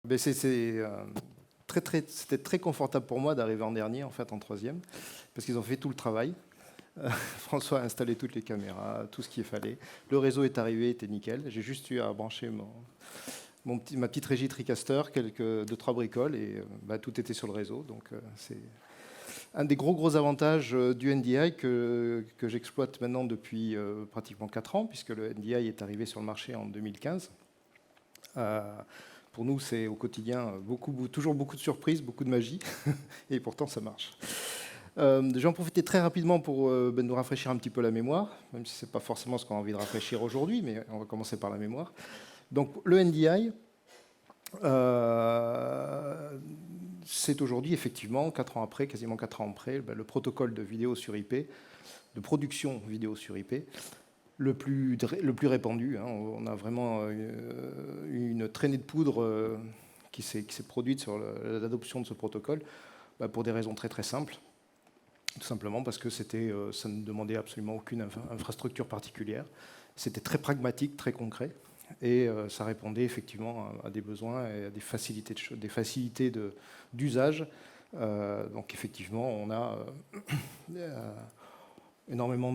Ben c'était très confortable pour moi d'arriver en dernier, en fait, en troisième, parce qu'ils ont fait tout le travail. François a installé toutes les caméras, tout ce qu'il fallait. Le réseau est arrivé, était nickel. J'ai juste eu à brancher ma petite régie TriCaster, deux, trois bricoles, et tout était sur le réseau. Donc c'est un des gros avantages du NDI que j'exploite maintenant depuis pratiquement 4 ans, puisque le NDI est arrivé sur le marché en 2015. Pour nous, c'est au quotidien toujours beaucoup de surprises, beaucoup de magie, et pourtant ça marche. Je vais en profiter très rapidement pour nous rafraîchir un petit peu la mémoire, même si ce n'est pas forcément ce qu'on a envie de rafraîchir aujourd'hui, mais on va commencer par la mémoire. Donc le NDI, c'est aujourd'hui effectivement, 4 ans après, quasiment 4 ans après, le protocole de vidéo sur IP, de production vidéo sur IP, le plus répandu. On a vraiment une traînée de poudre qui s'est produite sur l'adoption de ce protocole pour des raisons très simples. Tout simplement parce que ça ne demandait absolument aucune infrastructure particulière. C'était très pragmatique, très concret, et ça répondait effectivement à des besoins et à des facilités d'usage. Donc effectivement, on a énormément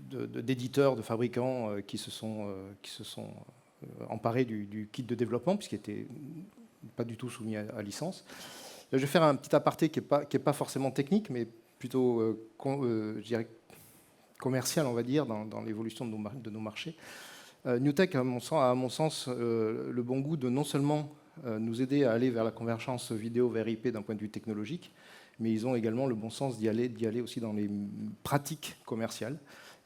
d'éditeurs, de fabricants qui se sont emparés du kit de développement, puisqu'il n'était pas du tout soumis à licence. Là, je vais faire un petit aparté qui n'est pas forcément technique, mais plutôt je dirais commercial, on va dire, dans l'évolution de nos marchés. Newtek a, à mon sens, le bon goût de non seulement nous aider à aller vers la convergence vidéo vers IP d'un point de vue technologique, mais ils ont également le bon sens d'y aller aussi dans les pratiques commerciales.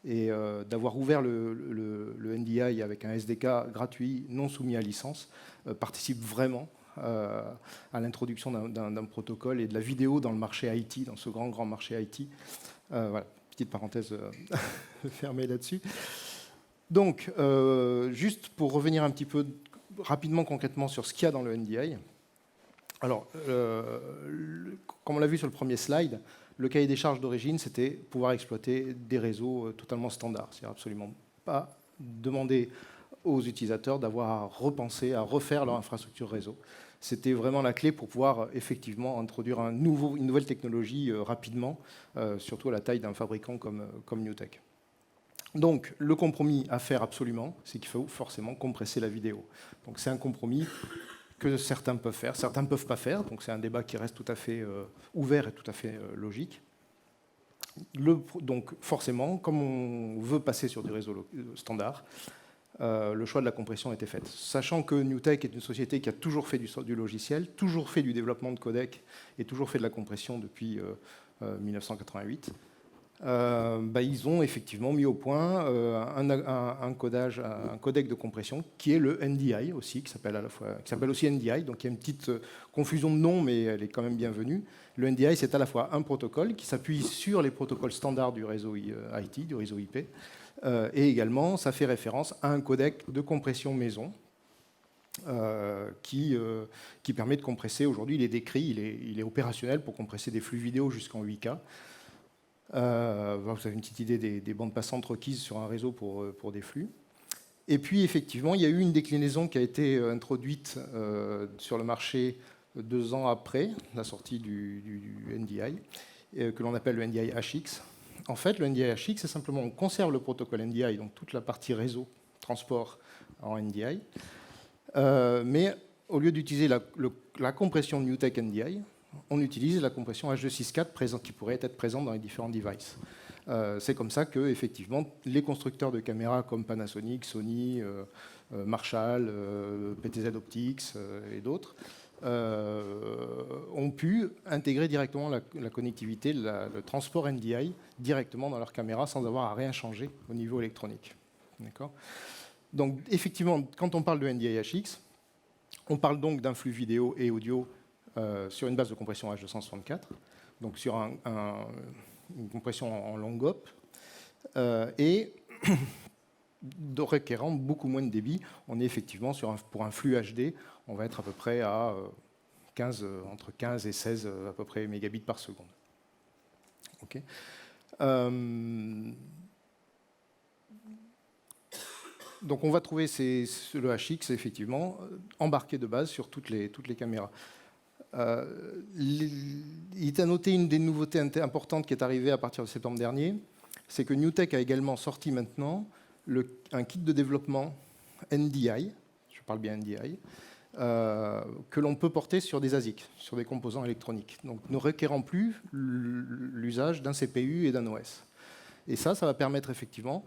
Et d'avoir ouvert le NDI avec un SDK gratuit, non soumis à licence, participe vraiment à l'introduction d'un protocole et de la vidéo dans le marché IT, dans ce grand marché IT. Voilà, petite parenthèse fermée là-dessus. Donc, juste pour revenir un petit peu rapidement, concrètement, sur ce qu'il y a dans le NDI. Alors, comme on l'a vu sur le premier slide, le cahier des charges d'origine, c'était pouvoir exploiter des réseaux totalement standards. C'est-à-dire absolument pas demander aux utilisateurs d'avoir à repenser, à refaire leur infrastructure réseau. C'était vraiment la clé pour pouvoir effectivement introduire une nouvelle technologie rapidement, surtout à la taille d'un fabricant comme Newtek. Donc, le compromis à faire absolument, c'est qu'il faut forcément compresser la vidéo. Donc, c'est un compromis que certains peuvent faire, certains ne peuvent pas faire. Donc, c'est un débat qui reste tout à fait ouvert et tout à fait logique. Donc, forcément, comme on veut passer sur des réseaux standards, le choix de la compression a été fait. Sachant que Newtek est une société qui a toujours fait du logiciel, toujours fait du développement de codec et toujours fait de la compression depuis 1988, ils ont effectivement mis au point un codec de compression qui est le NDI aussi, qui s'appelle aussi NDI. Donc il y a une petite confusion de nom, mais elle est quand même bienvenue. Le NDI, c'est à la fois un protocole qui s'appuie sur les protocoles standards du réseau IT, du réseau IP, et également ça fait référence à un codec de compression maison qui permet de compresser. Aujourd'hui, il est décrit, il est opérationnel pour compresser des flux vidéo jusqu'en 8K. Vous avez une petite idée des bandes passantes requises sur un réseau pour des flux. Et puis, effectivement, il y a eu une déclinaison qui a été introduite sur le marché 2 ans après la sortie du NDI, que l'on appelle le NDI HX. En fait, le NDI HX, c'est simplement on conserve le protocole NDI, donc toute la partie réseau, transport en NDI, mais au lieu d'utiliser la compression Newtek NDI, on utilise la compression H264 qui pourrait être présente dans les différents devices. C'est comme ça que, effectivement, les constructeurs de caméras comme Panasonic, Sony, Marshall, PTZ Optics et d'autres ont pu intégrer directement la connectivité, le transport NDI directement dans leur caméra sans avoir à rien changer au niveau électronique. D'accord ? Donc, effectivement, quand on parle de NDI HX, on parle donc d'un flux vidéo et audio sur une base de compression H264, donc sur une compression en long hop, et requérant beaucoup moins de débit. On est effectivement pour un flux HD, on va être à peu près à entre 15 et 16 à peu près mégabits par seconde. Okay. Donc on va trouver le HX, effectivement, embarqué de base sur toutes les caméras. Il est à noter une des nouveautés importantes qui est arrivée à partir de septembre dernier, c'est que NewTek a également sorti maintenant un kit de développement NDI, je parle bien NDI, que l'on peut porter sur des ASIC, sur des composants électroniques, donc ne requérant plus l'usage d'un CPU et d'un OS. Et ça va permettre effectivement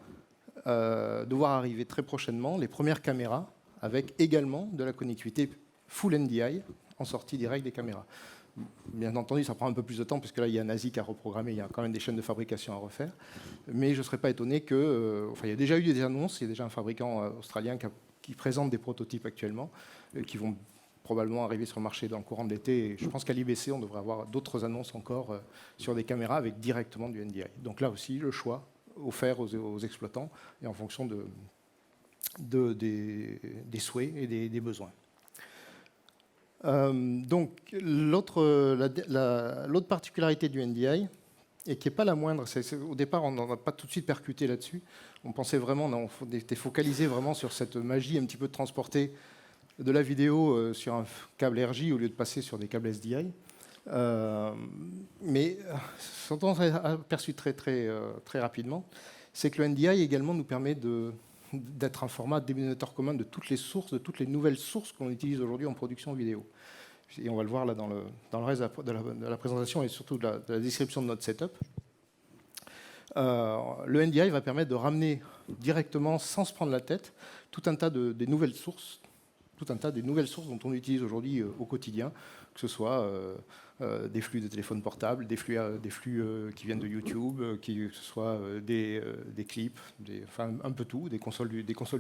de voir arriver très prochainement les premières caméras avec également de la connectivité full NDI en sortie directe des caméras. Bien entendu, ça prend un peu plus de temps, parce que là, il y a un ASIC à reprogrammer, il y a quand même des chaînes de fabrication à refaire. Mais je ne serais pas étonné que... il y a déjà eu des annonces, il y a déjà un fabricant australien qui présente des prototypes actuellement, qui vont probablement arriver sur le marché dans le courant de l'été. Et je pense qu'à l'IBC, on devrait avoir d'autres annonces encore sur des caméras avec directement du NDI. Donc là aussi, le choix offert aux exploitants et en fonction des souhaits et des besoins. Donc l'autre particularité du NDI, et qui n'est pas la moindre, au départ on n'a pas tout de suite percuté là-dessus, on pensait vraiment, on était focalisé vraiment sur cette magie un petit peu de transporter de la vidéo sur un câble RJ au lieu de passer sur des câbles SDI. Mais ce dont on a aperçu très rapidement, c'est que le NDI également nous permet d'être un format dénominateur commun de toutes les sources, de toutes les nouvelles sources qu'on utilise aujourd'hui en production vidéo. Et on va le voir là dans le reste de la présentation et surtout de la description de notre setup. Le NDI va permettre de ramener directement, sans se prendre la tête, tout un tas des nouvelles sources, dont on utilise aujourd'hui au quotidien, que ce soit des flux de téléphones portables, des flux qui viennent de YouTube, que ce soit des clips, enfin un peu tout, des consoles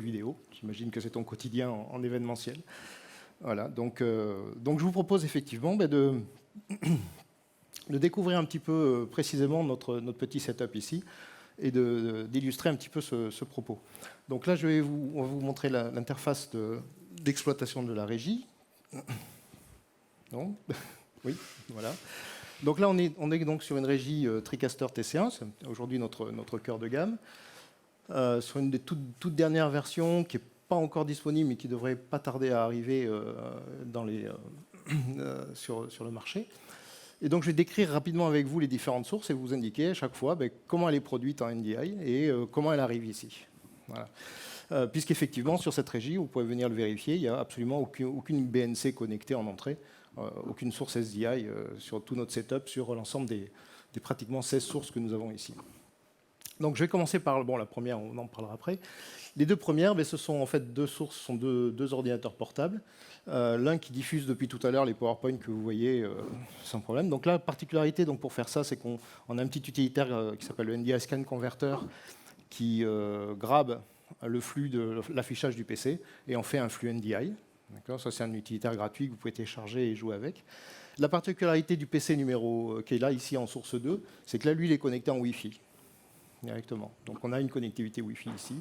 vidéo. J'imagine que c'est ton quotidien en événementiel. Voilà, donc je vous propose effectivement de découvrir un petit peu précisément notre petit setup ici et d'illustrer un petit peu ce propos. Donc là, on va vous montrer l'interface d'exploitation de la régie. Non ? Oui, voilà. Donc là, on est donc sur une régie TriCaster TC1, c'est aujourd'hui notre cœur de gamme, sur une des toutes dernières versions qui n'est pas encore disponible, mais qui devrait pas tarder à arriver sur le marché. Et donc, je vais décrire rapidement avec vous les différentes sources et vous indiquer à chaque fois comment elle est produite en NDI et comment elle arrive ici. Voilà. Puisqu'effectivement, sur cette régie, vous pouvez venir le vérifier, il n'y a absolument aucune BNC connectée en entrée, aucune source SDI sur tout notre setup, sur l'ensemble des pratiquement 16 sources que nous avons ici. Donc, je vais commencer par la première, on en parlera après. Les deux premières, ce sont en fait deux sources, sont deux ordinateurs portables. L'un qui diffuse depuis tout à l'heure les PowerPoint que vous voyez sans problème. Donc la particularité pour faire ça, c'est qu'on a un petit utilitaire qui s'appelle le NDI Scan Converter qui grabe le flux de l'affichage du PC et en fait un flux NDI. Ça, c'est un utilitaire gratuit que vous pouvez télécharger et jouer avec. La particularité du PC qui est là ici en source 2, c'est que là, lui, il est connecté en Wi-Fi directement. Donc on a une connectivité Wi-Fi ici.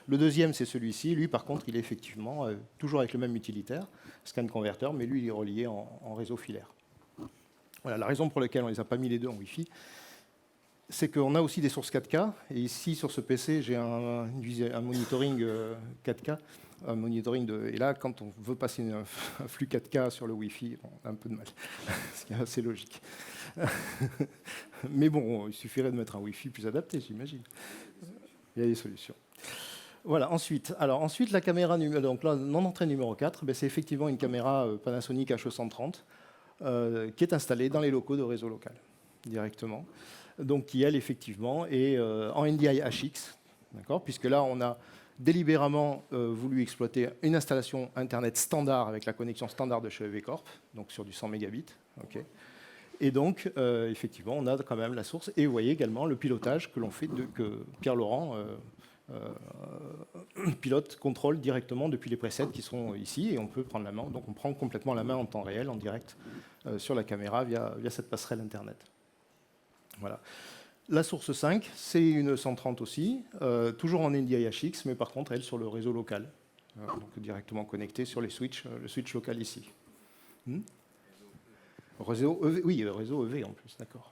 Le deuxième, c'est celui-ci. Lui, par contre, il est effectivement toujours avec le même utilitaire, Scan Converter, mais lui, il est relié en réseau filaire. Voilà, la raison pour laquelle on ne les a pas mis les deux en Wi-Fi, c'est qu'on a aussi des sources 4K. Et ici, sur ce PC, j'ai un monitoring 4K. Et là, quand on veut passer un flux 4K sur le Wi-Fi, on a un peu de mal, ce qui est assez logique. Mais bon, il suffirait de mettre un Wi-Fi plus adapté, j'imagine. Il y a des solutions. Voilà, ensuite, la caméra donc là, non-entrée numéro 4, c'est effectivement une caméra Panasonic HE130 qui est installée dans les locaux de réseau local, directement. Donc qui, elle, effectivement, est en NDI HX, puisque là, on a délibérément voulu exploiter une installation Internet standard avec la connexion standard de chez EV Corp, donc sur du 100 mégabits. Okay. Et donc, effectivement, on a quand même la source. Et vous voyez également le pilotage que l'on fait, que Pierre Laurent pilote, contrôle directement depuis les presets qui sont ici. Et on peut prendre la main. Donc, on prend complètement la main en temps réel, en direct, sur la caméra via cette passerelle Internet. Voilà. La source 5, c'est une 130 aussi, toujours en NDI HX, mais par contre, elle, sur le réseau local. Donc, directement connectée sur le switch local ici. Réseau EV, oui, réseau EV en plus, d'accord.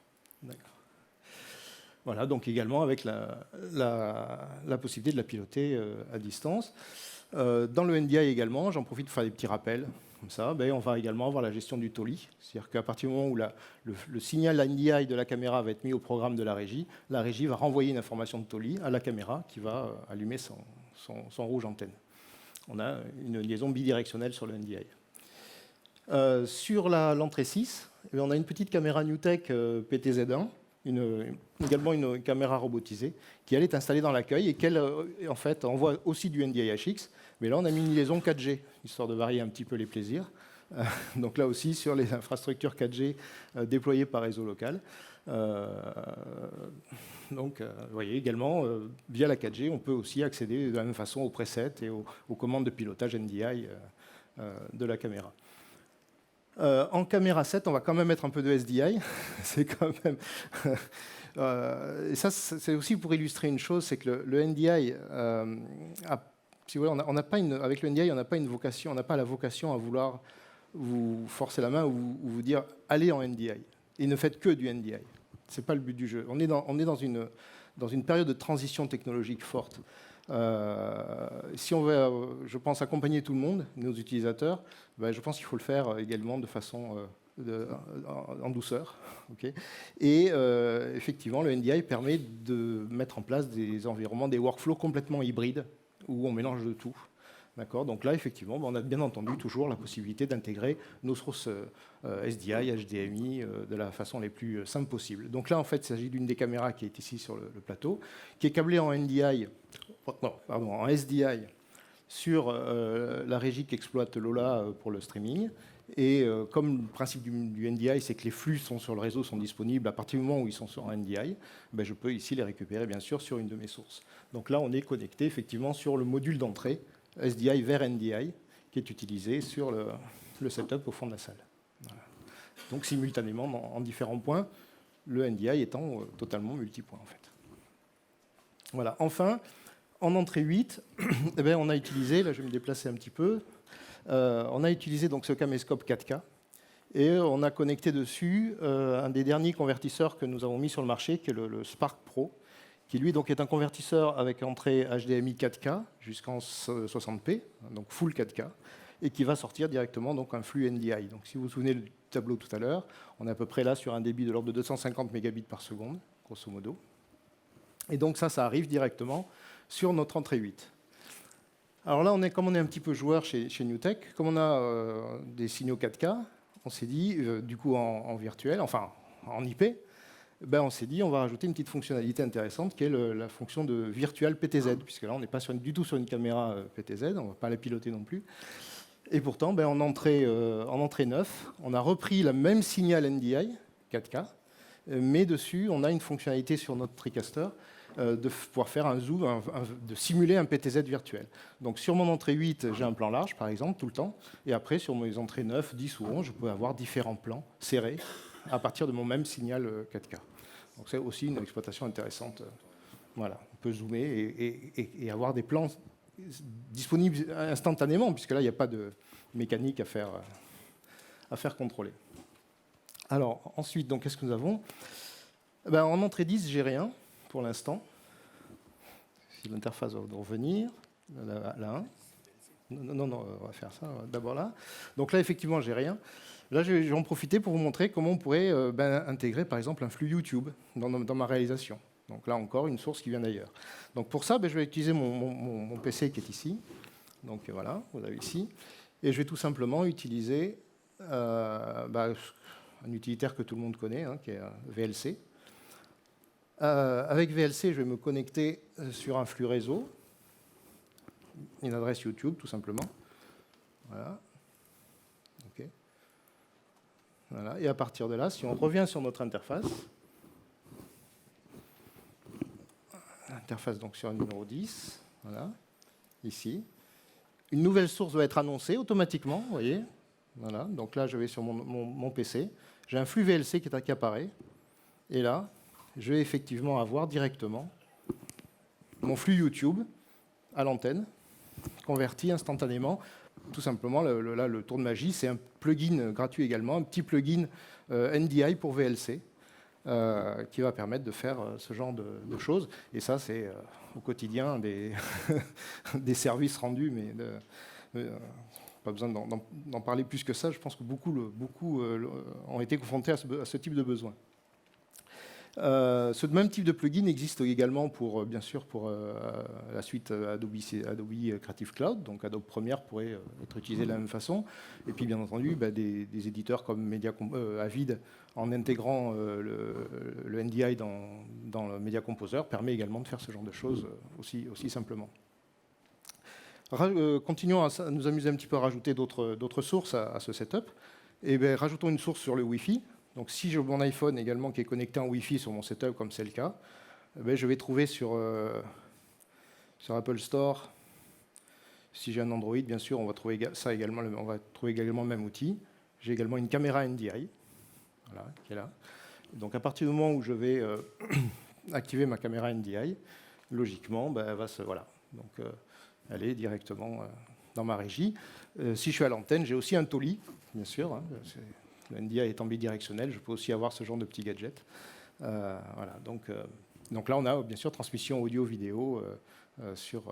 Voilà, donc également avec la possibilité de la piloter à distance. Dans le NDI également, j'en profite pour faire des petits rappels. Comme ça, on va également avoir la gestion du TOLI. C'est-à-dire qu'à partir du moment où le signal NDI de la caméra va être mis au programme de la régie va renvoyer une information de TOLI à la caméra qui va allumer son rouge antenne. On a une liaison bidirectionnelle sur le NDI. Sur l'entrée 6, on a une petite caméra NewTek PTZ1, également une caméra robotisée, qui elle est installée dans l'accueil et qu'elle en fait, envoie aussi du NDI-HX. Mais là, on a mis une liaison 4G, histoire de varier un petit peu les plaisirs. Donc là aussi, sur les infrastructures 4G déployées par réseau local. Donc, vous voyez également, via la 4G, on peut aussi accéder de la même façon aux presets et aux commandes de pilotage NDI de la caméra. En caméra 7, on va quand même mettre un peu de SDI. C'est quand même. Et ça, c'est aussi pour illustrer une chose, c'est que le NDI, si vous voulez, on n'a pas avec le NDI, on n'a pas une vocation, on n'a pas la vocation à vouloir vous forcer la main ou vous dire allez en NDI et ne faites que du NDI. C'est pas le but du jeu. On est dans une période de transition technologique forte. Si on veut, je pense, accompagner tout le monde, nos utilisateurs, je pense qu'il faut le faire également de façon en douceur. Okay, et effectivement, le NDI permet de mettre en place des environnements, des workflows complètement hybrides, où on mélange de tout. Donc là, effectivement, on a bien entendu toujours la possibilité d'intégrer nos sources SDI, HDMI de la façon la plus simple possible. Donc là, en fait, il s'agit d'une des caméras qui est ici sur le plateau, qui est câblée en en SDI sur la régie qu'exploite Lola pour le streaming. Et comme le principe du NDI, c'est que les flux sur le réseau sont disponibles à partir du moment où ils sont sur un NDI, je peux ici les récupérer, bien sûr, sur une de mes sources. Donc là, on est connecté, effectivement, sur le module d'entrée SDI vers NDI, qui est utilisé sur le setup au fond de la salle. Voilà. Donc simultanément, en différents points, le NDI étant totalement multipoint, en fait. Voilà. Enfin, en entrée 8, on a utilisé, là je vais me déplacer un petit peu, on a utilisé donc ce caméscope 4K, et on a connecté dessus un des derniers convertisseurs que nous avons mis sur le marché, qui est le Spark Pro, qui lui donc est un convertisseur avec entrée HDMI 4K jusqu'en 60p, donc full 4K, et qui va sortir directement donc un flux NDI. Donc si vous vous souvenez du tableau tout à l'heure, on est à peu près là sur un débit de l'ordre de 250 mégabits par seconde, grosso modo. Et donc ça arrive directement sur notre entrée 8. Alors là, comme on est un petit peu joueur chez NewTek, comme on a des signaux 4K, on s'est dit, du coup en virtuel, enfin en IP, on s'est dit on va rajouter une petite fonctionnalité intéressante qui est la fonction de virtual PTZ, puisque là on n'est pas du tout sur une caméra PTZ, on ne va pas la piloter non plus. Et pourtant, en entrée 9, on a repris le même signal NDI 4K, mais dessus on a une fonctionnalité sur notre TriCaster de pouvoir faire un zoom, de simuler un PTZ virtuel. Donc sur mon entrée 8, j'ai un plan large par exemple tout le temps, et après sur mes entrées 9, 10 ou 11, je peux avoir différents plans serrés à partir de mon même signal 4K. Donc c'est aussi une exploitation intéressante. Voilà, on peut zoomer et avoir des plans disponibles instantanément, puisque là, il n'y a pas de mécanique à faire contrôler. Alors, ensuite, donc, qu'est-ce que nous avons ? En entrée 10, j'ai rien, pour l'instant. Si l'interface va revenir, là. Non, on va faire ça d'abord là. Donc là, effectivement, j'ai rien. Là, je vais en profiter pour vous montrer comment on pourrait intégrer, par exemple, un flux YouTube dans ma réalisation. Donc là, encore, une source qui vient d'ailleurs. Donc pour ça, je vais utiliser mon PC qui est ici. Donc voilà, vous l'avez ici. Et je vais tout simplement utiliser un utilitaire que tout le monde connaît, qui est VLC. Avec VLC, je vais me connecter sur un flux réseau, une adresse YouTube, tout simplement. Voilà. OK. Voilà. Et à partir de là, si on revient sur notre interface, interface donc sur le numéro 10, voilà, ici, une nouvelle source doit être annoncée automatiquement, vous voyez. Voilà. Donc là, je vais sur mon PC, j'ai un flux VLC qui apparaît, et là, je vais effectivement avoir directement mon flux YouTube à l'antenne, converti instantanément. Tout simplement, là, le tour de magie, c'est un plugin gratuit également, un petit plugin NDI pour VLC, qui va permettre de faire ce genre de choses. Et ça, c'est au quotidien des, des services rendus, mais pas besoin d'en parler plus que ça. Je pense que beaucoup ont été confrontés à ce type de besoin. Ce même type de plugin existe également pour, bien sûr, pour la suite Adobe Creative Cloud. Donc Adobe Premiere pourrait être utilisé de la même façon. Et puis, bien entendu, des éditeurs comme Avid, en intégrant le NDI dans le Media Composer, permet également de faire ce genre de choses aussi simplement. Continuons à nous amuser un petit peu à rajouter d'autres sources à ce setup. Et rajoutons une source sur le Wi-Fi. Donc si j'ai mon iPhone également qui est connecté en Wi-Fi sur mon setup, comme c'est le cas, je vais trouver sur Apple Store, si j'ai un Android, bien sûr, on va trouver ça également, on va trouver également le même outil. J'ai également une caméra NDI, voilà, qui est là. Donc à partir du moment où je vais activer ma caméra NDI, logiquement, elle va aller directement dans ma régie. Si je suis à l'antenne, j'ai aussi un Tolly, bien sûr. Hein, le NDI étant bidirectionnel, je peux aussi avoir ce genre de petits gadgets. Voilà, donc là, on a bien sûr transmission audio-vidéo sur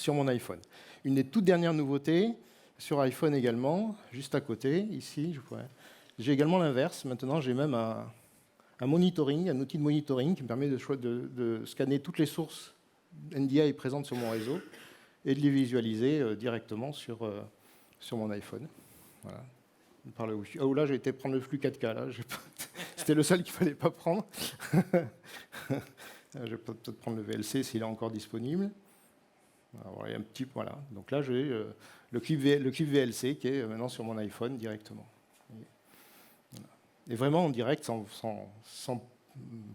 mon iPhone. Une des toutes dernières nouveautés sur iPhone également, juste à côté, ici, j'ai également l'inverse. Maintenant, j'ai même un monitoring, un outil de monitoring qui me permet de scanner toutes les sources NDI présentes sur mon réseau et de les visualiser directement sur mon iPhone. Voilà. Par le Wi-Fi. Oh là, j'ai été prendre le flux 4K. Là, c'était le seul qu'il ne fallait pas prendre. Je vais peut-être prendre le VLC s'il est encore disponible. Alors, il y a un petit, voilà. Donc là, j'ai le clip VLC qui est maintenant sur mon iPhone directement. Et vraiment en direct, sans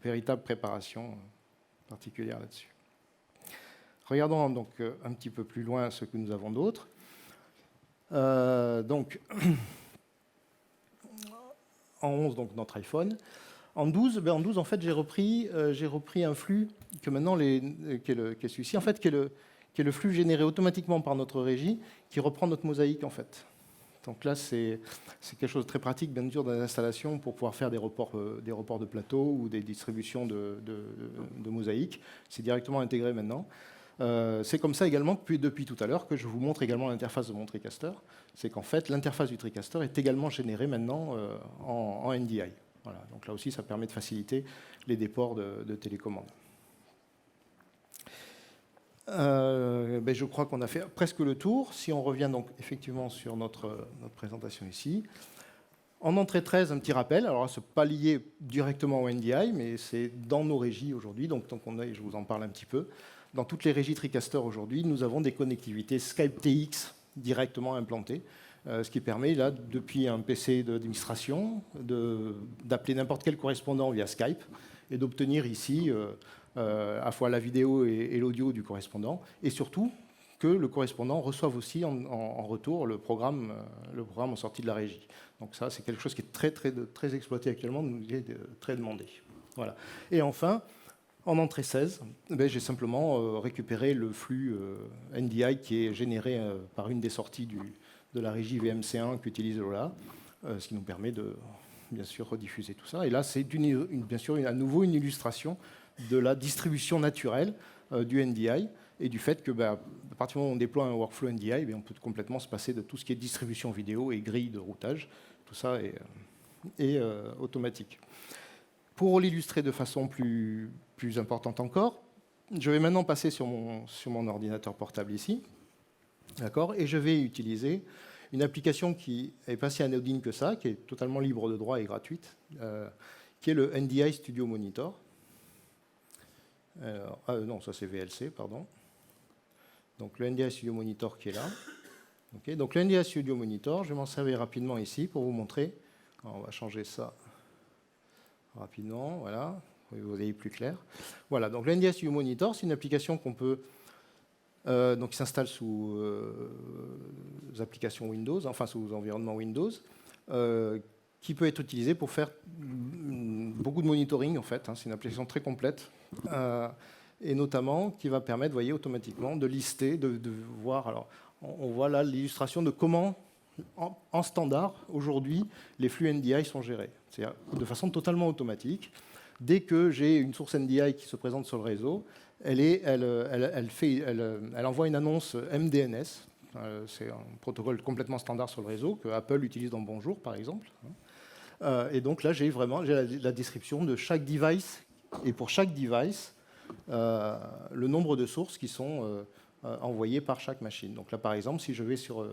véritable préparation particulière là-dessus. Regardons donc un petit peu plus loin ce que nous avons d'autre. Donc, en 11, donc notre iPhone. En 12, en fait, j'ai repris un flux que maintenant qui est celui-ci, en fait, qui est le flux généré automatiquement par notre régie, qui reprend notre mosaïque, en fait. Donc là, c'est quelque chose de très pratique, bien sûr, dans l'installation pour pouvoir faire des reports de plateau ou des distributions de mosaïques. C'est directement intégré maintenant. C'est comme ça également depuis tout à l'heure que je vous montre également l'interface de mon TriCaster. C'est qu'en fait, l'interface du TriCaster est également générée maintenant en NDI. Voilà. Donc là aussi, ça permet de faciliter les déports de télécommande. Je crois qu'on a fait presque le tour. Si on revient donc effectivement sur notre présentation ici. En entrée 13, un petit rappel. Alors, ce n'est pas lié directement au NDI, mais c'est dans nos régies aujourd'hui. Donc, tant qu'on est, je vous en parle un petit peu. Dans toutes les régies TriCaster aujourd'hui, nous avons des connectivités Skype TX directement implantées, ce qui permet, là, depuis un PC d'administration, d'appeler n'importe quel correspondant via Skype et d'obtenir ici à la fois la vidéo et l'audio du correspondant, et surtout que le correspondant reçoive aussi en retour le programme en sortie de la régie. Donc ça, c'est quelque chose qui est très exploité actuellement, nous est très demandé. Voilà. Et enfin, en entrée 16, j'ai simplement récupéré le flux NDI qui est généré par une des sorties de la régie VMC1 qu'utilise Lola, ce qui nous permet de, bien sûr, rediffuser tout ça. Et là, c'est bien sûr à nouveau une illustration de la distribution naturelle du NDI et du fait que, à partir du moment où on déploie un workflow NDI, on peut complètement se passer de tout ce qui est distribution vidéo et grille de routage. Tout ça est automatique. Pour l'illustrer de façon plus importante encore, je vais maintenant passer sur mon ordinateur portable ici, d'accord, et je vais utiliser une application qui n'est pas si anodine que ça, qui est totalement libre de droit et gratuite, qui est le NDI Studio Monitor. Non, ça c'est VLC, pardon. Donc le NDI Studio Monitor qui est là. Okay, donc le NDI Studio Monitor, je vais m'en servir rapidement ici pour vous montrer. Alors, on va changer ça rapidement, voilà, pour que vous ayez plus clair. Voilà, donc le NDI Studio Monitor, c'est une application qu'on peut, donc qui s'installe sous applications Windows, enfin sous environnement Windows, qui peut être utilisée pour faire beaucoup de monitoring en fait. Hein, c'est une application très complète. Et notamment qui va permettre, vous voyez, automatiquement de lister, de voir. Alors, on voit là l'illustration de comment En standard, aujourd'hui, les flux NDI sont gérés. C'est-à-dire de façon totalement automatique. Dès que j'ai une source NDI qui se présente sur le réseau, elle envoie une annonce MDNS. C'est un protocole complètement standard sur le réseau que Apple utilise dans Bonjour, par exemple. Et donc là, j'ai la description de chaque device. Et pour chaque device, le nombre de sources qui sont envoyées par chaque machine. Donc là, par exemple, si je vais sur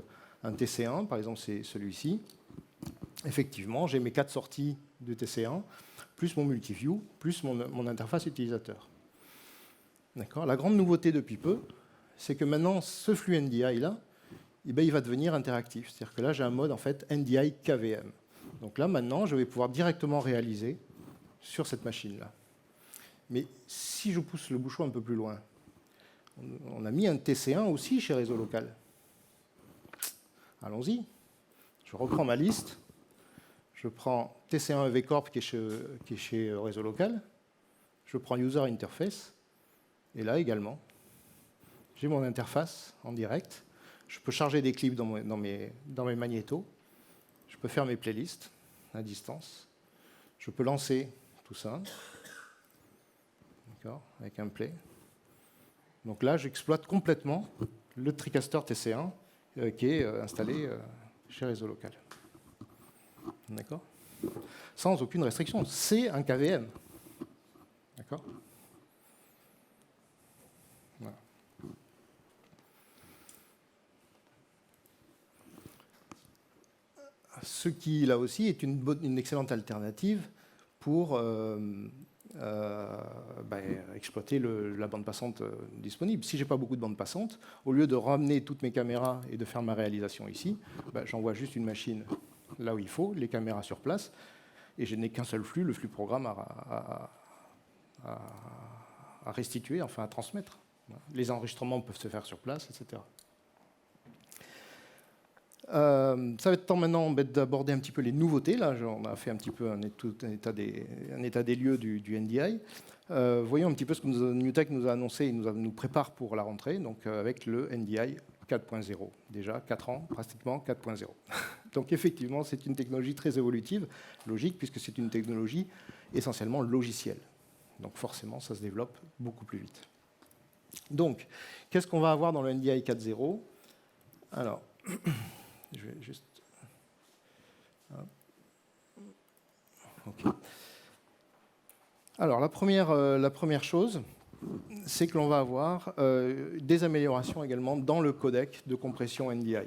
un TC1, par exemple, c'est celui-ci, effectivement, j'ai mes 4 sorties de TC1, plus mon multiview, plus mon interface utilisateur. La grande nouveauté depuis peu, c'est que maintenant, ce flux NDI-là, il va devenir interactif. C'est-à-dire que là, j'ai un mode en fait NDI KVM. Donc là, maintenant, je vais pouvoir directement réaliser sur cette machine-là. Mais si je pousse le bouchon un peu plus loin, on a mis un TC1 aussi chez Réseau Local. Allons-y. Je reprends ma liste. Je prends TC1 EV Corp qui est chez Réseau Local. Je prends User Interface. Et là également, j'ai mon interface en direct. Je peux charger des clips dans mes magnétos. Je peux faire mes playlists à distance. Je peux lancer tout ça. Avec un play. Donc là, j'exploite complètement le TriCaster TC1 qui est installé chez Réseau Local. D'accord ? Sans aucune restriction. C'est un KVM. D'accord ? Voilà. Ce qui, là aussi, est une excellente alternative pour exploiter la bande passante disponible. Si je n'ai pas beaucoup de bande passante, au lieu de ramener toutes mes caméras et de faire ma réalisation ici, j'envoie juste une machine là où il faut, les caméras sur place, et je n'ai qu'un seul flux, le flux programme à restituer, enfin à transmettre. Les enregistrements peuvent se faire sur place, etc. Ça va être temps maintenant d'aborder un petit peu les nouveautés. Là, on a fait un petit peu un état des lieux du NDI. Voyons un petit peu ce que NewTek nous a annoncé et nous prépare pour la rentrée, donc avec le NDI 4.0. Déjà 4 ans, pratiquement 4.0. Donc effectivement, c'est une technologie très évolutive, logique, puisque c'est une technologie essentiellement logicielle. Donc forcément, ça se développe beaucoup plus vite. Donc, qu'est-ce qu'on va avoir dans le NDI 4.0 ? Alors, je vais juste... OK. Alors, la première chose, c'est que l'on va avoir des améliorations également dans le codec de compression NDI,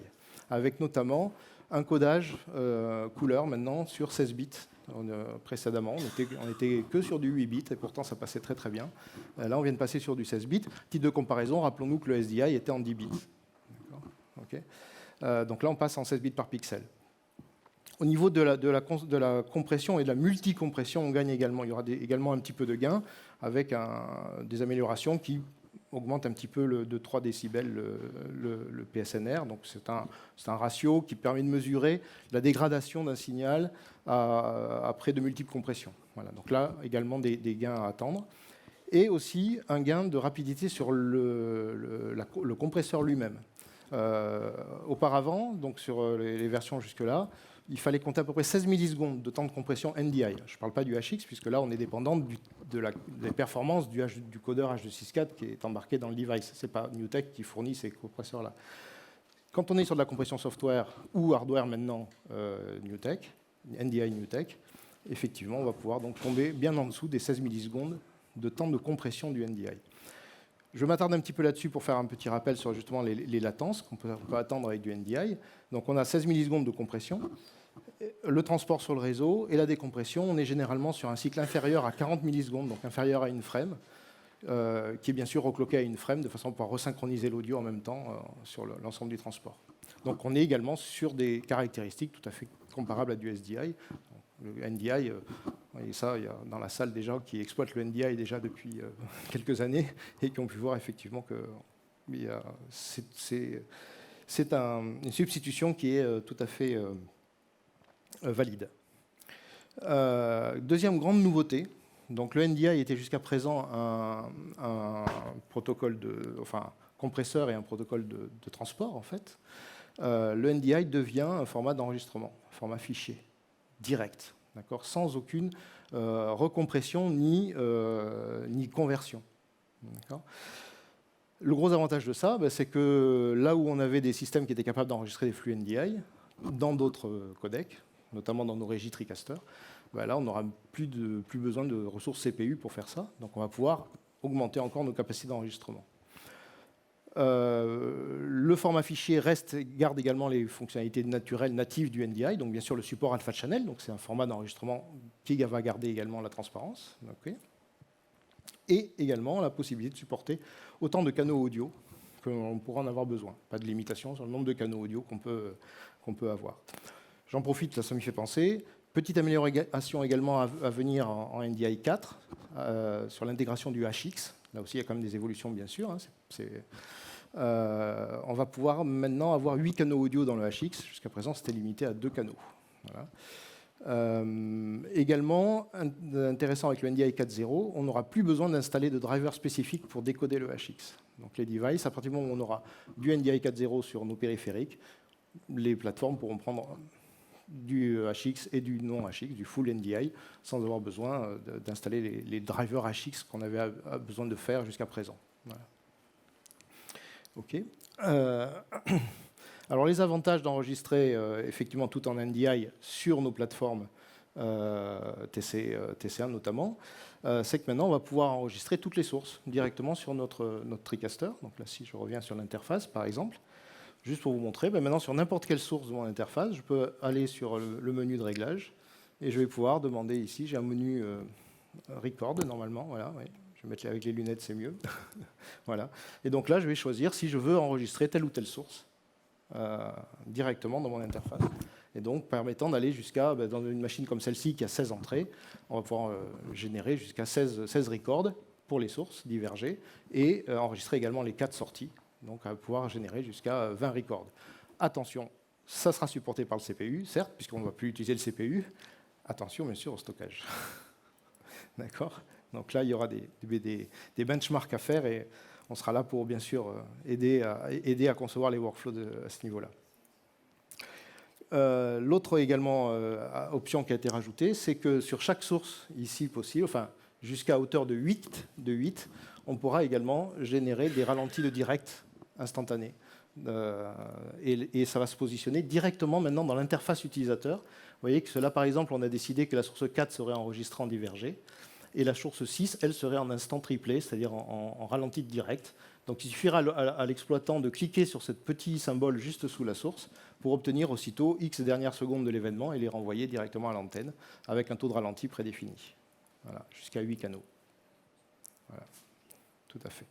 avec notamment un codage couleur maintenant sur 16 bits. Précédemment, on était que sur du 8 bits, et pourtant ça passait très très bien. Là, on vient de passer sur du 16 bits. Titre de comparaison, rappelons-nous que le SDI était en 10 bits. Okay. Donc là, on passe en 16 bits par pixel. Au niveau de la compression et de la multicompression, on gagne également. Il y aura également un petit peu de gain avec des améliorations qui augmentent un petit peu de 3 décibels le PSNR. Donc c'est un ratio qui permet de mesurer la dégradation d'un signal après de multiples compressions. Voilà. Donc là, également des gains à attendre. Et aussi un gain de rapidité sur le compresseur lui-même. Auparavant, donc sur les versions jusque-là, il fallait compter à peu près 16 millisecondes de temps de compression NDI. Je ne parle pas du HX, puisque là, on est dépendant des performances du codeur H264 qui est embarqué dans le device. Ce n'est pas NewTek qui fournit ces compresseurs-là. Quand on est sur de la compression software ou hardware maintenant NewTek, NDI NewTek, effectivement, on va pouvoir donc tomber bien en dessous des 16 millisecondes de temps de compression du NDI. Je m'attarde un petit peu là-dessus pour faire un petit rappel sur justement les latences qu'on peut attendre avec du NDI. Donc on a 16 millisecondes de compression, le transport sur le réseau et la décompression. On est généralement sur un cycle inférieur à 40 millisecondes, donc inférieur à une frame, qui est bien sûr recloqué à une frame de façon à pouvoir resynchroniser l'audio en même temps sur l'ensemble du transport. Donc on est également sur des caractéristiques tout à fait comparables à du SDI. Le NDI, et ça, il y a dans la salle des gens qui exploitent le NDI déjà depuis quelques années et qui ont pu voir effectivement que c'est une substitution qui est tout à fait valide. Deuxième grande nouveauté, donc le NDI était jusqu'à présent un protocole compresseur et un protocole de transport en fait. le NDI devient un format d'enregistrement, un format fichier, direct, sans aucune recompression ni conversion. Le gros avantage de ça, c'est que là où on avait des systèmes qui étaient capables d'enregistrer des flux NDI, dans d'autres codecs, notamment dans nos régies TriCaster, là on n'aura plus besoin de ressources CPU pour faire ça, donc on va pouvoir augmenter encore nos capacités d'enregistrement. Le format fichier garde également les fonctionnalités naturelles natives du NDI, donc bien sûr le support alpha channel, donc c'est un format d'enregistrement qui va garder également la transparence, et également la possibilité de supporter autant de canaux audio qu'on pourra en avoir besoin. Pas de limitation sur le nombre de canaux audio qu'on peut avoir. J'en profite, ça m'y fait penser. Petite amélioration également à venir en NDI 4 sur l'intégration du HX. Là aussi, il y a quand même des évolutions, bien sûr. On va pouvoir maintenant avoir 8 canaux audio dans le HX. Jusqu'à présent, c'était limité à 2 canaux. Voilà. Également, intéressant avec le NDI 4.0, on n'aura plus besoin d'installer de drivers spécifiques pour décoder le HX. Donc les devices, à partir du moment où on aura du NDI 4.0 sur nos périphériques, les plateformes pourront prendre du HX et du non-HX, du full NDI, sans avoir besoin d'installer les drivers HX qu'on avait besoin de faire jusqu'à présent. Voilà. OK. Alors les avantages d'enregistrer effectivement tout en NDI sur nos plateformes TC1 notamment, c'est que maintenant on va pouvoir enregistrer toutes les sources directement sur notre TriCaster. Donc là, si je reviens sur l'interface par exemple, juste pour vous montrer, maintenant sur n'importe quelle source de mon interface, je peux aller sur le menu de réglage et je vais pouvoir demander ici, j'ai un menu record normalement, voilà, oui. Je vais mettre avec les lunettes, c'est mieux. Voilà. Et donc là, je vais choisir si je veux enregistrer telle ou telle source directement dans mon interface. Et donc, permettant d'aller jusqu'à, dans une machine comme celle-ci qui a 16 entrées, on va pouvoir générer jusqu'à 16 records pour les sources divergées et enregistrer également les 4 sorties. Donc, on va pouvoir générer jusqu'à 20 records. Attention, ça sera supporté par le CPU, certes, puisqu'on ne va plus utiliser le CPU. Attention, bien sûr, au stockage. D'accord ? Donc là, il y aura des benchmarks à faire et on sera là pour, bien sûr, aider à concevoir les workflows à ce niveau-là. L'autre également option qui a été rajoutée, c'est que sur chaque source ici possible, enfin jusqu'à hauteur de 8, on pourra également générer des ralentis de direct instantanés. Et ça va se positionner directement maintenant dans l'interface utilisateur. Vous voyez que là, par exemple, on a décidé que la source 4 serait enregistrée en divergé. Et la source 6, elle serait en instant triplé, c'est-à-dire en ralenti de direct. Donc il suffira à l'exploitant de cliquer sur ce petit symbole juste sous la source pour obtenir aussitôt X dernières secondes de l'événement et les renvoyer directement à l'antenne avec un taux de ralenti prédéfini. Voilà, jusqu'à 8 canaux. Voilà, tout à fait.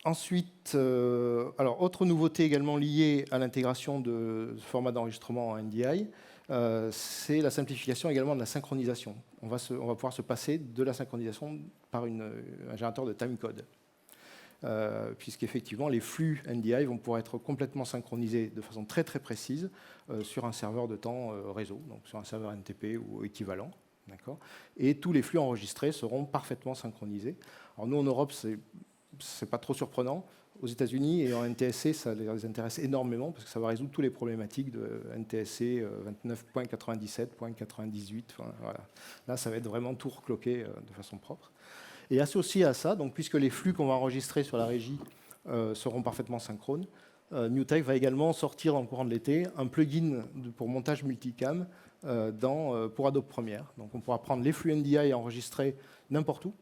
Ensuite, alors, autre nouveauté également liée à l'intégration de ce format d'enregistrement en NDI, c'est la simplification également de la synchronisation. On va pouvoir se passer de la synchronisation par un générateur de timecode. Puisqu'effectivement, les flux NDI vont pouvoir être complètement synchronisés de façon très très précise sur un serveur de temps réseau, donc sur un serveur NTP ou équivalent. Et tous les flux enregistrés seront parfaitement synchronisés. Alors nous, en Europe, c'est pas trop surprenant. Aux États-Unis et en NTSC, ça les intéresse énormément parce que ça va résoudre toutes les problématiques de NTSC 29.97.98. Voilà. Là, ça va être vraiment tout recloqué de façon propre. Et associé à ça, donc, puisque les flux qu'on va enregistrer sur la régie seront parfaitement synchrones, NewTek va également sortir dans le courant de l'été un plugin pour montage multicam pour Adobe Premiere. Donc on pourra prendre les flux NDI et enregistrer n'importe où,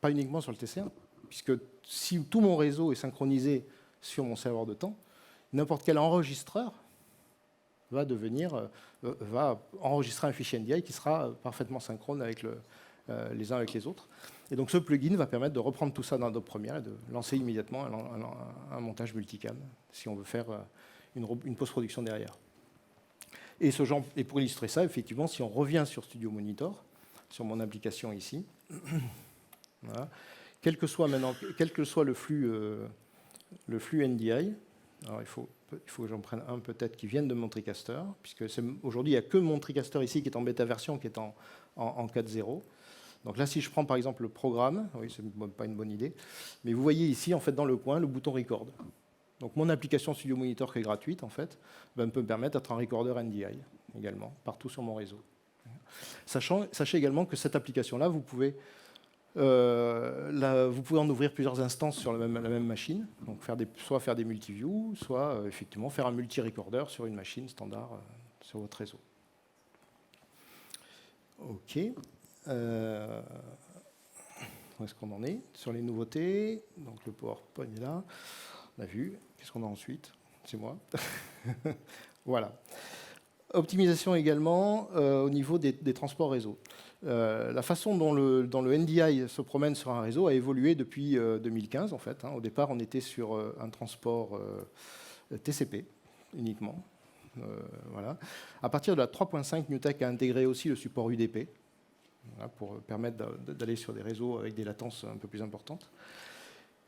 pas uniquement sur le TC1. Puisque si tout mon réseau est synchronisé sur mon serveur de temps, n'importe quel enregistreur va enregistrer un fichier NDI qui sera parfaitement synchrone avec les uns avec les autres. Et donc ce plugin va permettre de reprendre tout ça dans Adobe Premiere et de lancer immédiatement un montage multicam, si on veut faire une post-production derrière. Et pour illustrer ça, effectivement, si on revient sur Studio Monitor, sur mon application ici, voilà. Quel que soit le flux NDI, alors il faut que j'en prenne un peut-être qui vienne de mon TriCaster, puisque aujourd'hui il n'y a que mon TriCaster ici qui est en bêta version, qui est en 4.0. Donc là, si je prends par exemple le programme, oui, ce n'est pas une bonne idée, mais vous voyez ici, en fait, dans le coin, le bouton Record. Donc mon application Studio Monitor qui est gratuite, en fait, peut me permettre d'être un recorder NDI également, partout sur mon réseau. Sachez également que cette application-là, vous pouvez en ouvrir plusieurs instances sur la même machine, donc soit faire des multi-views, soit effectivement faire un multi-recorder sur une machine standard sur votre réseau. OK. Où est-ce qu'on en est? Sur les nouveautés, donc le PowerPoint est là, on a vu. Qu'est-ce qu'on a ensuite? C'est moi. Voilà. Optimisation également au niveau des transports réseau. La façon dont le NDI se promène sur un réseau a évolué depuis 2015 en fait. Au départ, on était sur un transport TCP uniquement. Voilà. À partir de la 3.5, NewTek a intégré aussi le support UDP pour permettre d'aller sur des réseaux avec des latences un peu plus importantes.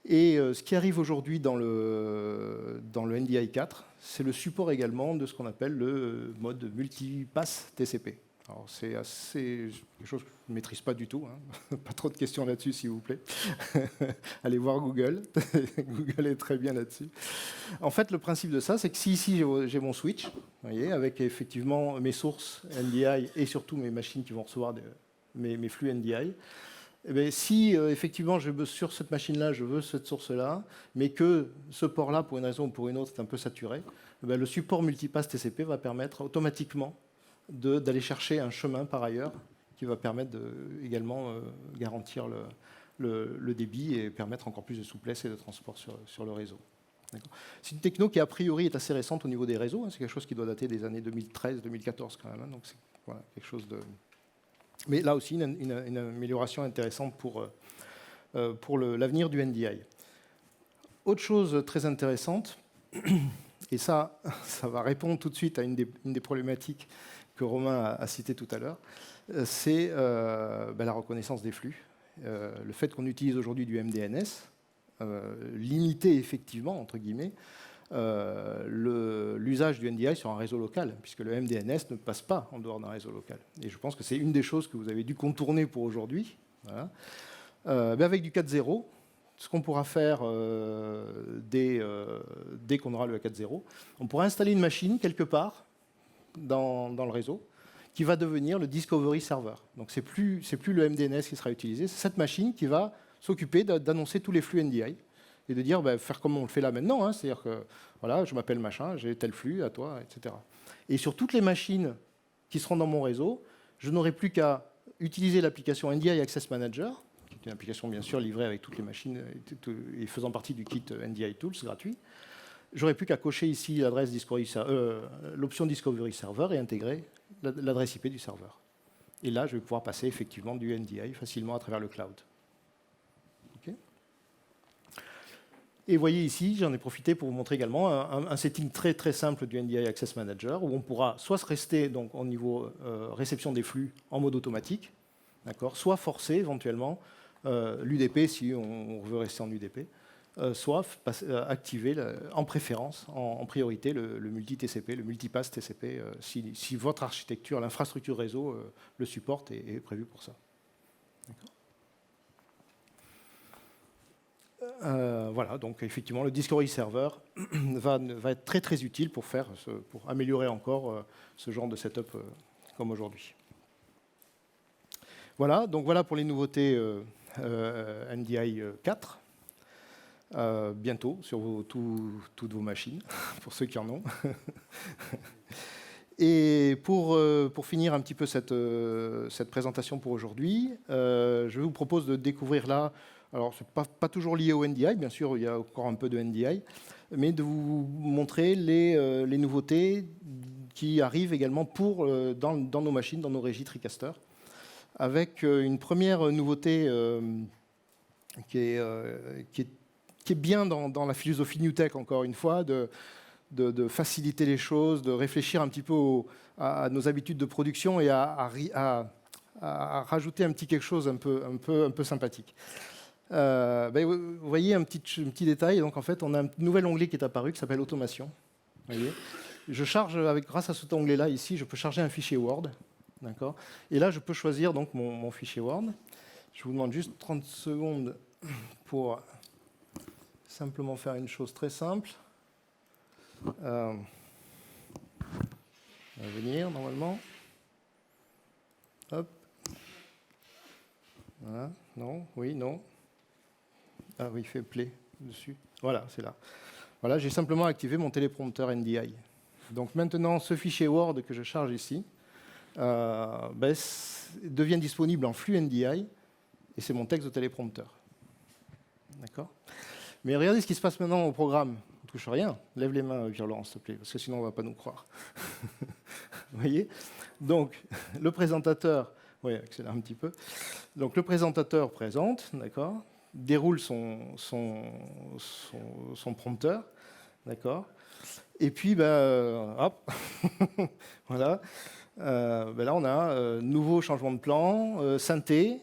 Et ce qui arrive aujourd'hui dans le NDI 4, c'est le support également de ce qu'on appelle le mode multipass TCP. Alors c'est quelque chose que je ne maîtrise pas du tout, hein. Pas trop de questions là-dessus s'il vous plaît. Allez voir Google, Google est très bien là-dessus. En fait, le principe de ça, c'est que si ici j'ai mon switch, vous voyez, avec effectivement mes sources NDI et surtout mes machines qui vont recevoir mes flux NDI, eh bien, si effectivement sur cette machine-là, je veux cette source-là, mais que ce port-là, pour une raison ou pour une autre, est un peu saturé, eh bien, le support multipass TCP va permettre automatiquement d'aller chercher un chemin par ailleurs qui va permettre également garantir le débit et permettre encore plus de souplesse et de transport sur le réseau. C'est une techno qui a priori est assez récente au niveau des réseaux, hein. C'est quelque chose qui doit dater des années 2013-2014 quand même, hein. Donc c'est voilà, quelque chose de... Mais là aussi, une amélioration intéressante pour l'avenir du NDI. Autre chose très intéressante, et ça va répondre tout de suite à une des problématiques que Romain a citées tout à l'heure, c'est la reconnaissance des flux. Le fait qu'on utilise aujourd'hui du MDNS, limiter effectivement, entre guillemets, l'usage du NDI sur un réseau local, puisque le MDNS ne passe pas en dehors d'un réseau local. Et je pense que c'est une des choses que vous avez dû contourner pour aujourd'hui. Voilà. Avec du 4.0, ce qu'on pourra faire dès qu'on aura le 4.0, on pourra installer une machine quelque part dans le réseau qui va devenir le Discovery Server. Donc c'est plus le MDNS qui sera utilisé, c'est cette machine qui va s'occuper d'annoncer tous les flux NDI et de dire, faire comme on le fait là maintenant, hein, c'est-à-dire que voilà, je m'appelle machin, j'ai tel flux à toi, etc. Et sur toutes les machines qui seront dans mon réseau, je n'aurai plus qu'à utiliser l'application NDI Access Manager, qui est une application bien sûr livrée avec toutes les machines et faisant partie du kit NDI Tools gratuit. J'aurai plus qu'à cocher ici l'option Discovery Server et intégrer l'adresse IP du serveur. Et là, je vais pouvoir passer effectivement du NDI facilement à travers le cloud. Okay. Et vous voyez ici, j'en ai profité pour vous montrer également un setting très très simple du NDI Access Manager où on pourra soit se rester donc, au niveau réception des flux en mode automatique, soit forcer éventuellement l'UDP si on veut rester en UDP. Soit activer en préférence, en priorité, le multi-TCP, le multipass TCP, si votre architecture, l'infrastructure réseau le supporte et est prévu pour ça. Voilà, donc effectivement, le Discovery Server va être très très utile pour améliorer encore ce genre de setup comme aujourd'hui. Voilà, donc voilà pour les nouveautés NDI 4. Bientôt sur toutes vos machines, pour ceux qui en ont. Et pour finir un petit peu cette présentation pour aujourd'hui, je vous propose de découvrir là, alors c'est pas toujours lié au NDI, bien sûr, il y a encore un peu de NDI, mais de vous montrer les nouveautés qui arrivent également dans nos machines, dans nos régies TriCaster, avec une première nouveauté qui est bien dans la philosophie NewTek, encore une fois, de faciliter les choses, de réfléchir un petit peu à nos habitudes de production et à rajouter un petit quelque chose un peu sympathique. Vous voyez un petit détail, donc en fait on a un nouvel onglet qui est apparu qui s'appelle Automation. Vous voyez, je charge, grâce à cet onglet-là, ici, je peux charger un fichier Word. Et là, je peux choisir donc mon fichier Word. Je vous demande juste 30 secondes pour simplement faire une chose très simple. Ça va venir normalement. Hop. Voilà. Non, oui, non. Ah oui, il fait play dessus. Voilà, c'est là. Voilà, j'ai simplement activé mon téléprompteur NDI. Donc maintenant, ce fichier Word que je charge ici devient disponible en flux NDI et c'est mon texte de téléprompteur. D'accord ? Mais regardez ce qui se passe maintenant au programme. On ne touche rien. Lève les mains, Virulence, s'il te plaît, parce que sinon on ne va pas nous croire. Vous voyez ? Donc, le présentateur, oui, accélère un petit peu. Donc, le présentateur présente, d'accord, déroule son prompteur, d'accord. Et puis, hop, voilà. Là, on a nouveau changement de plan, synthé,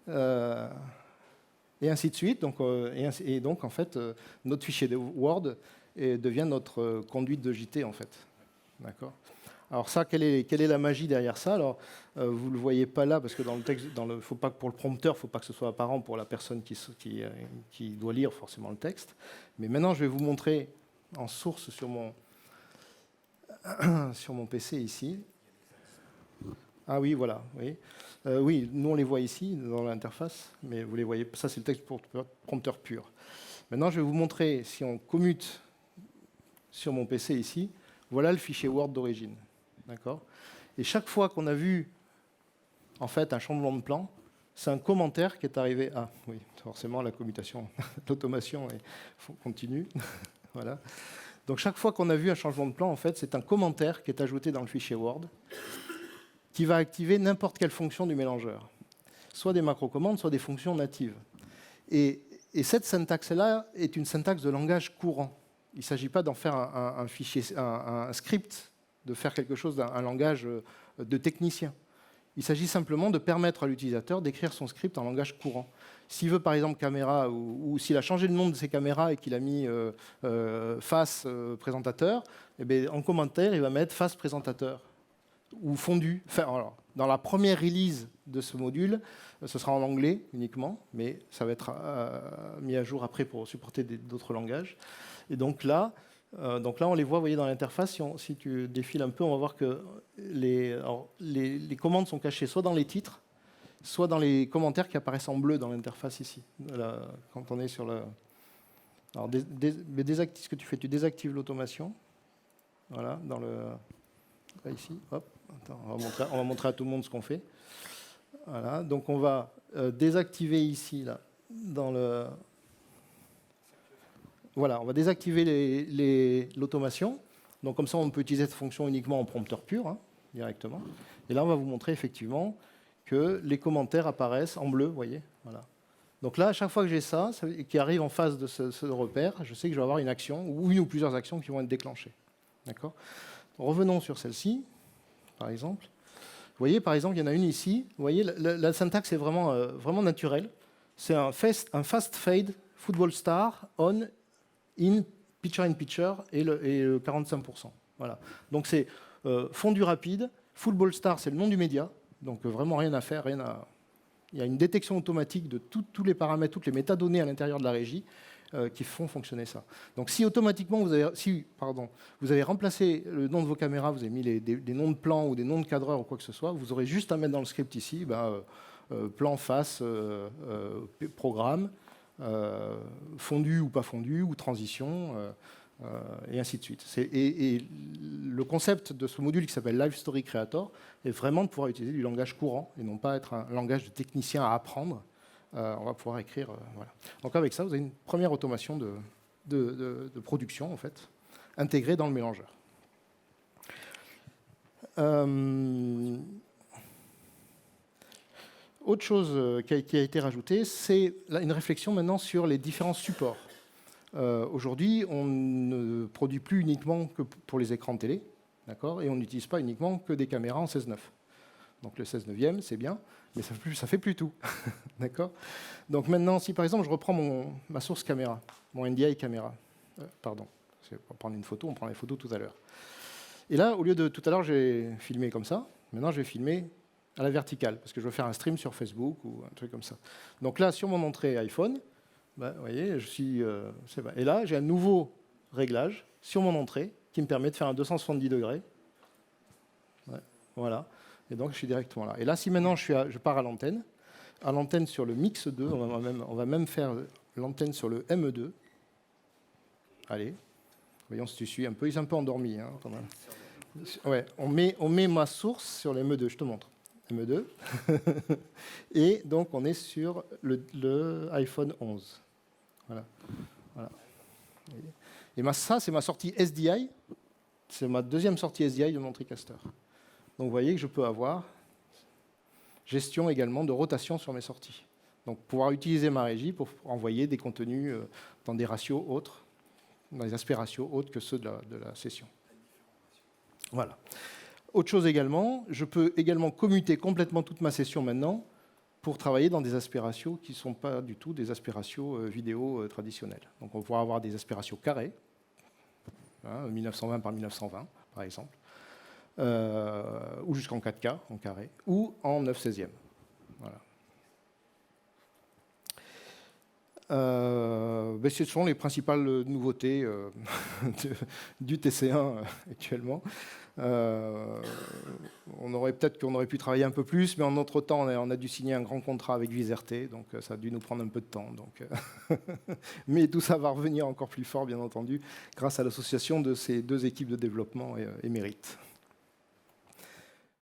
et ainsi de suite. Donc, donc en fait, notre fichier de Word devient notre conduite de JT, en fait. D'accord. Alors ça, quelle est la magie derrière ça? Alors, vous ne le voyez pas là, parce que dans le texte, faut pas que pour le prompteur, il ne faut pas que ce soit apparent pour la personne qui doit lire forcément le texte. Mais maintenant, je vais vous montrer en source sur mon PC ici. Ah oui, voilà. Oui. Oui, nous on les voit ici dans l'interface, mais vous les voyez. Ça, c'est le texte pour prompteur pur. Maintenant, je vais vous montrer, si on commute sur mon PC ici, voilà le fichier Word d'origine. D'accord ? Et chaque fois qu'on a vu en fait un changement de plan, c'est un commentaire qui est arrivé. Ah oui, forcément la commutation, l'automation continue. Voilà. Donc chaque fois qu'on a vu un changement de plan, en fait, c'est un commentaire qui est ajouté dans le fichier Word qui va activer n'importe quelle fonction du mélangeur, soit des macro-commandes, soit des fonctions natives. Et cette syntaxe-là est une syntaxe de langage courant. Il ne s'agit pas d'en faire un fichier, un script, de faire quelque chose d'un langage de technicien. Il s'agit simplement de permettre à l'utilisateur d'écrire son script en langage courant. S'il veut par exemple caméra, ou s'il a changé le nom de ses caméras et qu'il a mis face présentateur, eh bien, en commentaire, il va mettre face présentateur ou fondu. Enfin, alors, dans la première release de ce module, ce sera en anglais uniquement, mais ça va être mis à jour après pour supporter d'autres langages. Et donc là, on les voit, vous voyez, dans l'interface. Si tu défiles un peu, on va voir que les commandes sont cachées soit dans les titres, soit dans les commentaires qui apparaissent en bleu dans l'interface ici. Là, quand on est sur le... Alors, ce que tu fais, tu désactives l'automation. Voilà, dans le... Là, ici, hop. Attends, on va montrer à tout le monde ce qu'on fait. Voilà, donc on va désactiver ici, là, dans le... Voilà, on va désactiver l'automation. Donc comme ça, on peut utiliser cette fonction uniquement en prompteur pur, hein, directement. Et là, on va vous montrer effectivement que les commentaires apparaissent en bleu, vous voyez. Voilà. Donc là, à chaque fois que j'ai ça qui arrive en face de ce repère, je sais que je vais avoir une action, ou une ou plusieurs actions qui vont être déclenchées. D'accord ? Revenons sur celle-ci, par exemple. Vous voyez, par exemple, il y en a une ici. Vous voyez, la syntaxe est vraiment, vraiment naturelle. C'est un fast fade football star on in picture et le 45%. Voilà. Donc c'est fondu rapide. Football star, c'est le nom du média. Donc vraiment rien à faire, il y a une détection automatique de tous les paramètres, toutes les métadonnées à l'intérieur de la régie qui font fonctionner ça. Donc si automatiquement vous avez remplacé le nom de vos caméras, vous avez mis des noms de plans ou des noms de cadreurs ou quoi que ce soit, vous aurez juste à mettre dans le script ici, plan face, programme, fondu ou pas fondu, ou transition, et ainsi de suite. Et le concept de ce module qui s'appelle Live Story Creator est vraiment de pouvoir utiliser du langage courant et non pas être un langage de technicien à apprendre. On va pouvoir écrire. Voilà. Donc avec ça, vous avez une première automation de production en fait, intégrée dans le mélangeur. Autre chose qui a été rajoutée, c'est une réflexion maintenant sur les différents supports. Aujourd'hui, on ne produit plus uniquement que pour les écrans de télé, d'accord, et on n'utilise pas uniquement que des caméras en 16:9. Donc le 16:9, c'est bien, mais ça fait plus tout. D'accord. Donc maintenant, si par exemple je reprends ma source caméra, mon NDI caméra, pardon, c'est pour prendre une photo, on prend les photos tout à l'heure. Et là, au lieu de tout à l'heure, j'ai filmé comme ça, maintenant je vais filmer à la verticale, parce que je veux faire un stream sur Facebook ou un truc comme ça. Donc là, sur mon entrée iPhone, vous voyez, je suis... et là, j'ai un nouveau réglage sur mon entrée qui me permet de faire un 270 degrés. Ouais, voilà. Et donc, je suis directement là. Et là, si maintenant je pars à l'antenne sur le Mix 2, on va même faire l'antenne sur le ME2. Allez, voyons si tu suis un peu. Il est un peu endormi, hein, quand même. Ouais, on met ma source sur le ME2, je te montre. ME2. Et donc, on est sur le iPhone 11. Voilà. Voilà. Et ça, c'est ma sortie SDI. C'est ma deuxième sortie SDI de mon TriCaster. Donc, vous voyez que je peux avoir gestion également de rotation sur mes sorties. Donc, pouvoir utiliser ma régie pour envoyer des contenus dans des ratios autres, dans des aspects ratios autres que ceux de la session. Voilà. Autre chose également, je peux également commuter complètement toute ma session maintenant pour travailler dans des aspects ratios qui ne sont pas du tout des aspects ratios vidéo traditionnels. Donc, on pourra avoir des aspects ratios carrés, 1920 par 1920, par exemple, ou jusqu'en 4K en carré, ou en 9/16e. Voilà. Ce sont les principales nouveautés du TC1 actuellement. Peut-être qu'on aurait pu travailler un peu plus, mais en notre temps, on a dû signer un grand contrat avec Viserté, donc ça a dû nous prendre un peu de temps. Donc, mais tout ça va revenir encore plus fort, bien entendu, grâce à l'association de ces deux équipes de développement émérites.